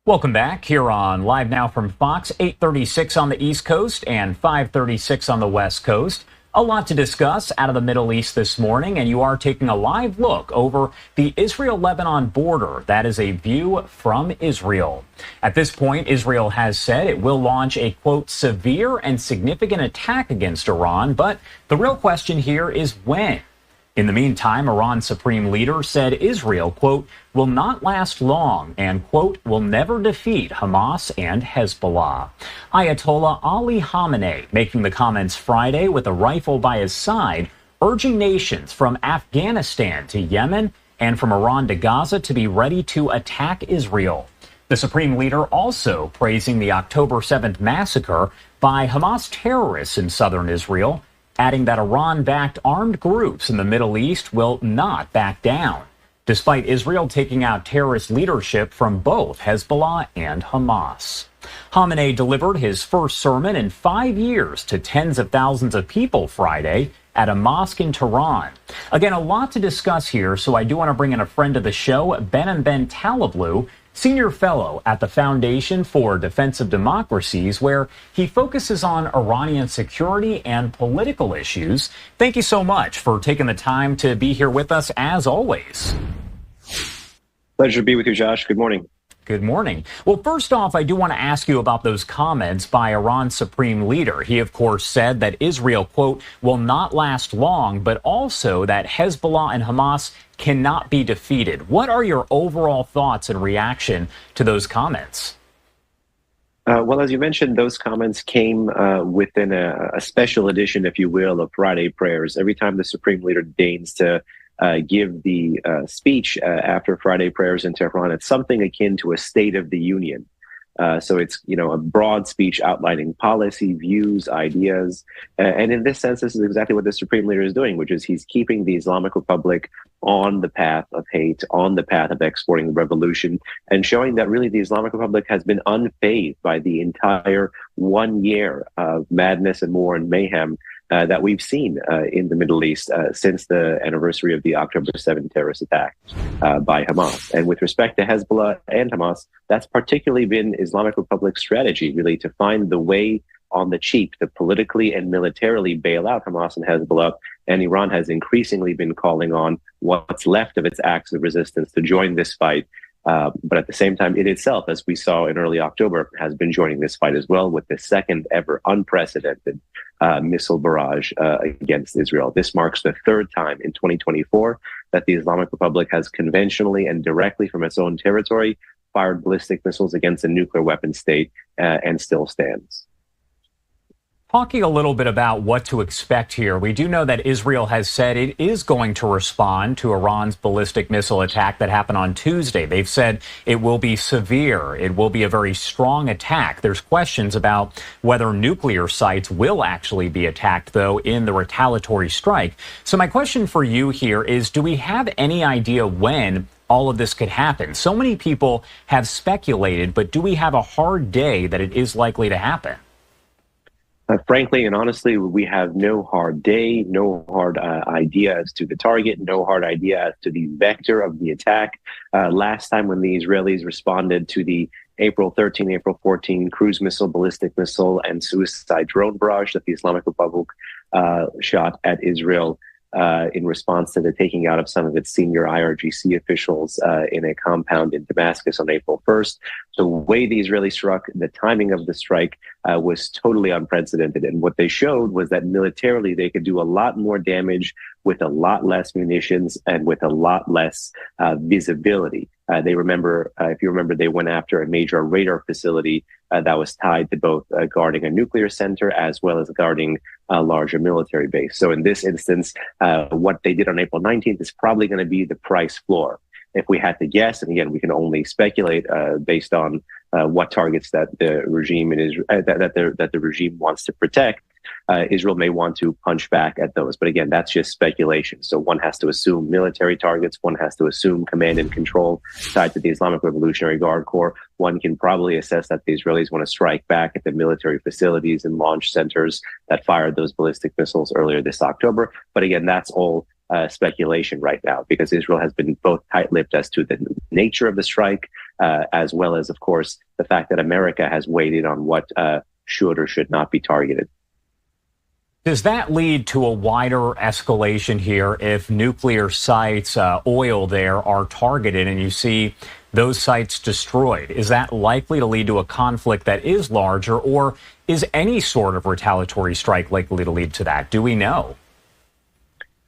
Welcome back here on Live Now from Fox, 8:36 on the East Coast and 5:36 on the West Coast. A lot to discuss out of the Middle East this morning, and you are taking a live look over the Israel-Lebanon border. That is a view from Israel. At this point, Israel has said it will launch a, quote, severe and significant attack against Iran, but the real question here is when. In the meantime, Iran's supreme leader said Israel, quote, will not last long and, quote, will never defeat Hamas and Hezbollah. Ayatollah Ali Khamenei making the comments Friday with a rifle by his side, urging nations from Afghanistan to Yemen and from Iran to Gaza to be ready to attack Israel. The supreme leader also praising the October 7th massacre by Hamas terrorists in southern Israel, adding that Iran-backed armed groups in the Middle East will not back down, despite Israel taking out terrorist leadership from both Hezbollah and Hamas. Khamenei delivered his first sermon in 5 years to tens of thousands of people Friday at a mosque in Tehran. Again, a lot to discuss here, so I do want to bring in a friend of the show, Behnam Ben Taleblu, Senior Fellow at the Foundation for Defense of Democracies, where he focuses on Iranian security and political issues. Thank you so much for taking the time to be here with us, as always. Pleasure to be with you, Josh. Good morning. Good morning. Well, first off, I do want to ask you about those comments by Iran's supreme leader. He, of course, said that Israel, quote, will not last long, but also that Hezbollah and Hamas cannot be defeated. What are your overall thoughts and reaction to those comments? Well, as you mentioned, those comments came within a special edition, if you will, of Friday prayers. Every time the supreme leader deigns to give the speech after Friday prayers in Tehran, it's something akin to a State of the Union. So it's, a broad speech outlining policy, views, ideas. And in this sense, this is exactly what the supreme leader is doing, which is he's keeping the Islamic Republic on the path of hate, on the path of exporting the revolution, and showing that really the Islamic Republic has been unfazed by the entire 1 year of madness and war and mayhem that we've seen in the Middle East since the anniversary of the October 7th terrorist attack by Hamas. And with respect to Hezbollah and Hamas, that's particularly been Islamic Republic's strategy, really, to find the way on the cheap to politically and militarily bail out Hamas and Hezbollah. And Iran has increasingly been calling on what's left of its acts of resistance to join this fight. But at the same time, it itself, as we saw in early October, has been joining this fight as well with the second ever unprecedented missile barrage against Israel. This marks the third time in 2024 that the Islamic Republic has conventionally and directly from its own territory fired ballistic missiles against a nuclear weapon state and still stands. Talking a little bit about what to expect here, we do know that Israel has said it is going to respond to Iran's ballistic missile attack that happened on Tuesday. They've said it will be severe. It will be a very strong attack. There's questions about whether nuclear sites will actually be attacked, though, in the retaliatory strike. So my question for you here is, do we have any idea when all of this could happen? So many people have speculated, but do we have a hard day that it is likely to happen? Frankly and honestly, we have no hard day, no hard idea as to the target, no hard idea as to the vector of the attack. Last time when the Israelis responded to the April 13, April 14 cruise missile, ballistic missile, and suicide drone barrage that the Islamic Republic shot at Israel in response to the taking out of some of its senior IRGC officials in a compound in Damascus on April 1st. The way the Israelis struck, the timing of the strike was totally unprecedented. And what they showed was that militarily they could do a lot more damage with a lot less munitions and with a lot less visibility. If you remember, they went after a major radar facility that was tied to both guarding a nuclear center as well as guarding a larger military base. So in this instance, what they did on April 19th is probably going to be the price floor. If we had to guess, and again, we can only speculate based on what targets that the regime that the regime wants to protect, Israel may want to punch back at those. But again, that's just speculation. So one has to assume military targets. One has to assume command and control tied to the Islamic Revolutionary Guard Corps. One can probably assess that the Israelis want to strike back at the military facilities and launch centers that fired those ballistic missiles earlier this October. But again, that's all speculation right now, because Israel has been both tight-lipped as to the nature of the strike, as well as, of course, the fact that America has weighed in on what should or should not be targeted. Does that lead to a wider escalation here if nuclear sites, oil there, are targeted and you see those sites destroyed? Is that likely to lead to a conflict that is larger, or is any sort of retaliatory strike likely to lead to that? Do we know?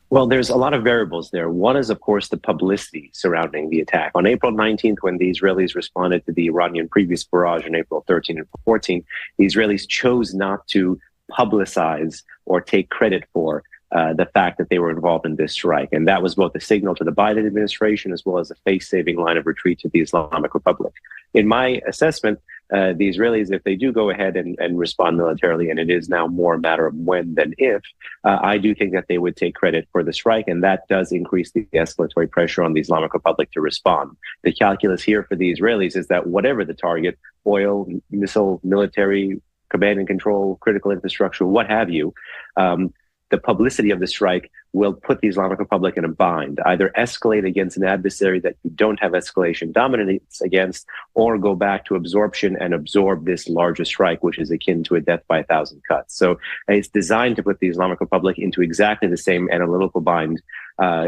Well, there's a lot of variables there. One is, of course, the publicity surrounding the attack. On April 19th, when the Israelis responded to the Iranian previous barrage on April 13 and 14, the Israelis chose not to publicize or take credit for the fact that they were involved in this strike. And that was both a signal to the Biden administration as well as a face-saving line of retreat to the Islamic Republic. In my assessment, the Israelis, if they do go ahead and respond militarily, and it is now more a matter of when than if, I do think that they would take credit for the strike, and that does increase the escalatory pressure on the Islamic Republic to respond. The calculus here for the Israelis is that whatever the target, oil, missile, military, command and control, critical infrastructure, what have you, the publicity of the strike will put the Islamic Republic in a bind, either escalate against an adversary that you don't have escalation dominance against, or go back to absorption and absorb this larger strike, which is akin to a death by 1,000 cuts. So it's designed to put the Islamic Republic into exactly the same analytical bind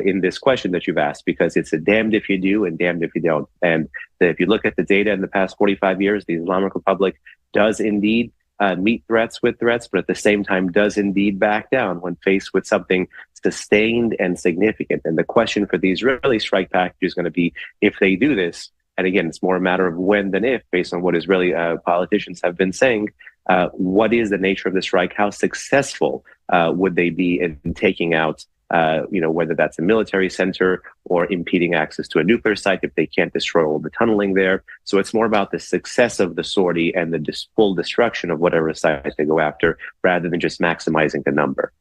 in this question that you've asked, because it's a damned if you do and damned if you don't. And if you look at the data in the past 45 years, the Islamic Republic does indeed meet threats with threats, but at the same time does indeed back down when faced with something sustained and significant. And the question for the Israeli strike package is going to be, if they do this, and again, it's more a matter of when than if, based on what Israeli politicians have been saying, what is the nature of the strike? How successful would they be in taking out whether that's a military center or impeding access to a nuclear site if they can't destroy all the tunneling there. So it's more about the success of the sortie and the full destruction of whatever site they go after, rather than just maximizing the number.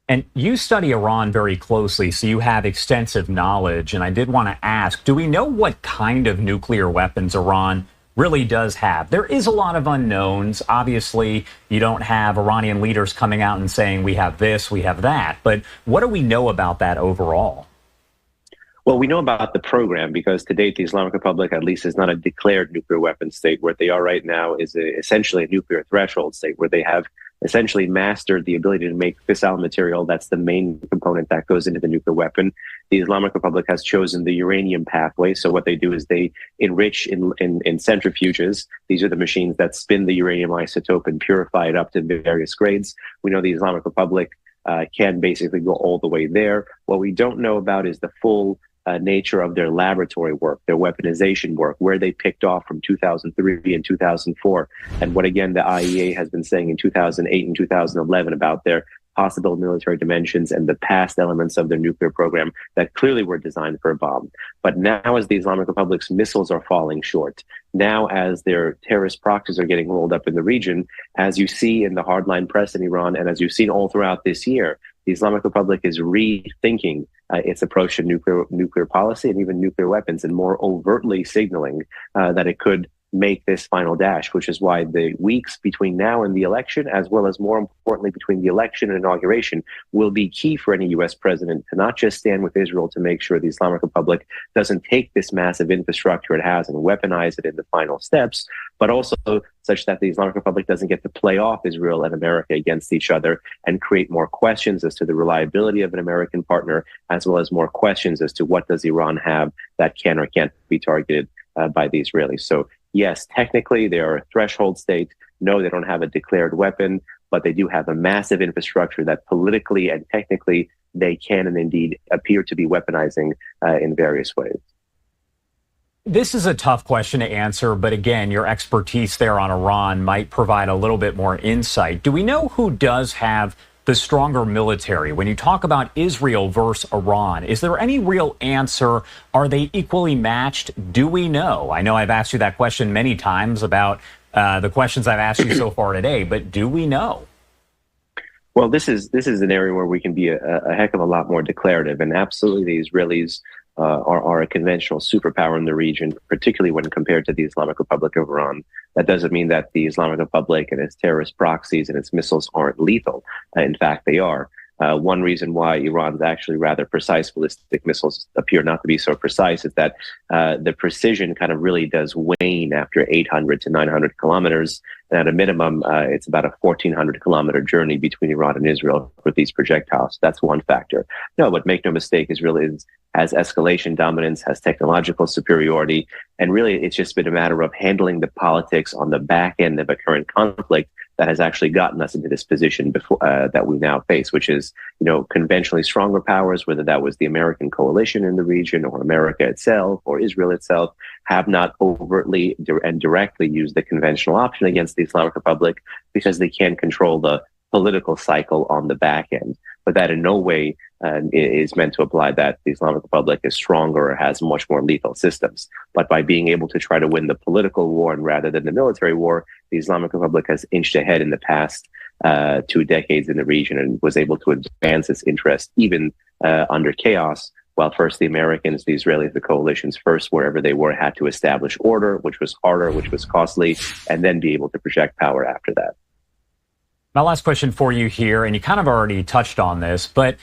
And you study Iran very closely, so you have extensive knowledge. And I did want to ask, do we know what kind of nuclear weapons Iran really does have? There is a lot of unknowns. Obviously, you don't have Iranian leaders coming out and saying, we have this, we have that. But what do we know about that overall? Well, we know about the program because to date, the Islamic Republic, at least, is not a declared nuclear weapon state. Where they are right now is essentially a nuclear threshold state, where they have essentially mastered the ability to make fissile material. That's the main component that goes into the nuclear weapon. The Islamic Republic has chosen the uranium pathway. So what they do is they enrich in centrifuges. These are the machines that spin the uranium isotope and purify it up to various grades. We know the Islamic Republic can basically go all the way there. What we don't know about is the full nature of their laboratory work, their weaponization work, where they picked off from 2003 and 2004, and what, again, the IEA has been saying in 2008 and 2011 about their possible military dimensions and the past elements of their nuclear program that clearly were designed for a bomb. But now, as the Islamic Republic's missiles are falling short, now as their terrorist proxies are getting rolled up in the region, as you see in the hardline press in Iran, and as you've seen all throughout this year, the Islamic Republic is rethinking its approach to nuclear policy and even nuclear weapons, and more overtly signaling that it could make this final dash, which is why the weeks between now and the election, as well as more importantly between the election and inauguration, will be key for any U.S. president to not just stand with Israel to make sure the Islamic Republic doesn't take this massive infrastructure it has and weaponize it in the final steps, but also such that the Islamic Republic doesn't get to play off Israel and America against each other and create more questions as to the reliability of an American partner, as well as more questions as to what does Iran have that can or can't be targeted by the Israelis. So yes, technically they are a threshold state. No, they don't have a declared weapon, but they do have a massive infrastructure that politically and technically they can and indeed appear to be weaponizing in various ways. This is a tough question to answer, but again, your expertise there on Iran might provide a little bit more insight. Do we know who does have the stronger military? When you talk about Israel versus Iran, is there any real answer? Are they equally matched? Do we know? I know I've asked you that question many times about the questions I've asked you so far today, but do we know? Well, this is an area where we can be a heck of a lot more declarative, and absolutely the Israelis are a conventional superpower in the region, particularly when compared to the Islamic Republic of Iran. That doesn't mean that the Islamic Republic and its terrorist proxies and its missiles aren't lethal. In fact, they are. One reason why Iran's actually rather precise ballistic missiles appear not to be so precise is that the precision kind of really does wane after 800 to 900 kilometers. And at a minimum, it's about a 1,400-kilometer journey between Iran and Israel with these projectiles. That's one factor. No, but make no mistake, Israel has escalation dominance, has technological superiority, and really it's just been a matter of handling the politics on the back end of a current conflict that has actually gotten us into this position before that we now face, which is, conventionally stronger powers, whether that was the American coalition in the region or America itself or Israel itself, have not overtly and directly used the conventional option against the Islamic Republic because they can't control the political cycle on the back end. But that in no way is meant to imply that the Islamic Republic is stronger or has much more lethal systems. But by being able to try to win the political war and rather than the military war, the Islamic Republic has inched ahead in the past 2 decades in the region and was able to advance its interest even under chaos. While first the Americans, the Israelis, the coalitions first, wherever they were, had to establish order, which was harder, which was costly, and then be able to project power after that. My last question for you here, and you kind of already touched on this, but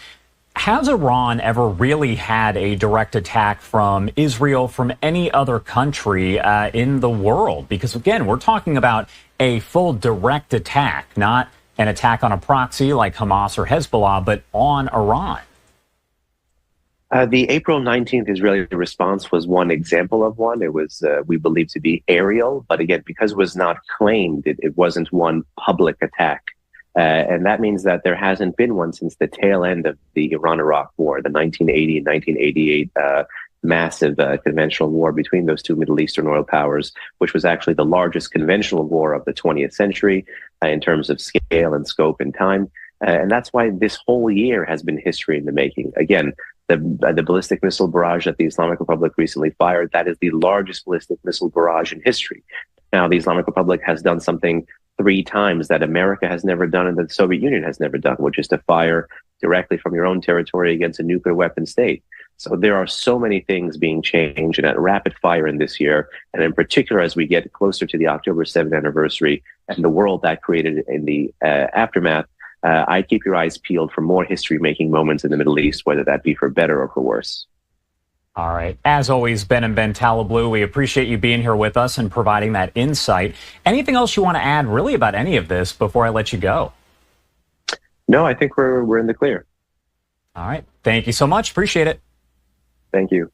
has Iran ever really had a direct attack from Israel, from any other country in the world? Because, again, we're talking about a full direct attack, not an attack on a proxy like Hamas or Hezbollah, but on Iran. The April 19th Israeli response was one example of one. It was, we believe, to be aerial, but again, because it was not claimed, it wasn't one public attack. And that means that there hasn't been one since the tail end of the Iran-Iraq War, the 1980 and 1988 massive conventional war between those two Middle Eastern oil powers, which was actually the largest conventional war of the 20th century in terms of scale and scope and time. And that's why this whole year has been history in the making. Again, the ballistic missile barrage that the Islamic Republic recently fired, that is the largest ballistic missile barrage in history. Now, the Islamic Republic has done something 3 times that America has never done and that the Soviet Union has never done, which is to fire directly from your own territory against a nuclear weapon state. So there are so many things being changed and at rapid fire in this year. And in particular, as we get closer to the October 7th anniversary and the world that created in the aftermath, I keep your eyes peeled for more history-making moments in the Middle East, whether that be for better or for worse. All right. As always, Behnam Ben Taleblu, we appreciate you being here with us and providing that insight. Anything else you want to add really about any of this before I let you go? No, I think we're in the clear. All right. Thank you so much. Appreciate it. Thank you.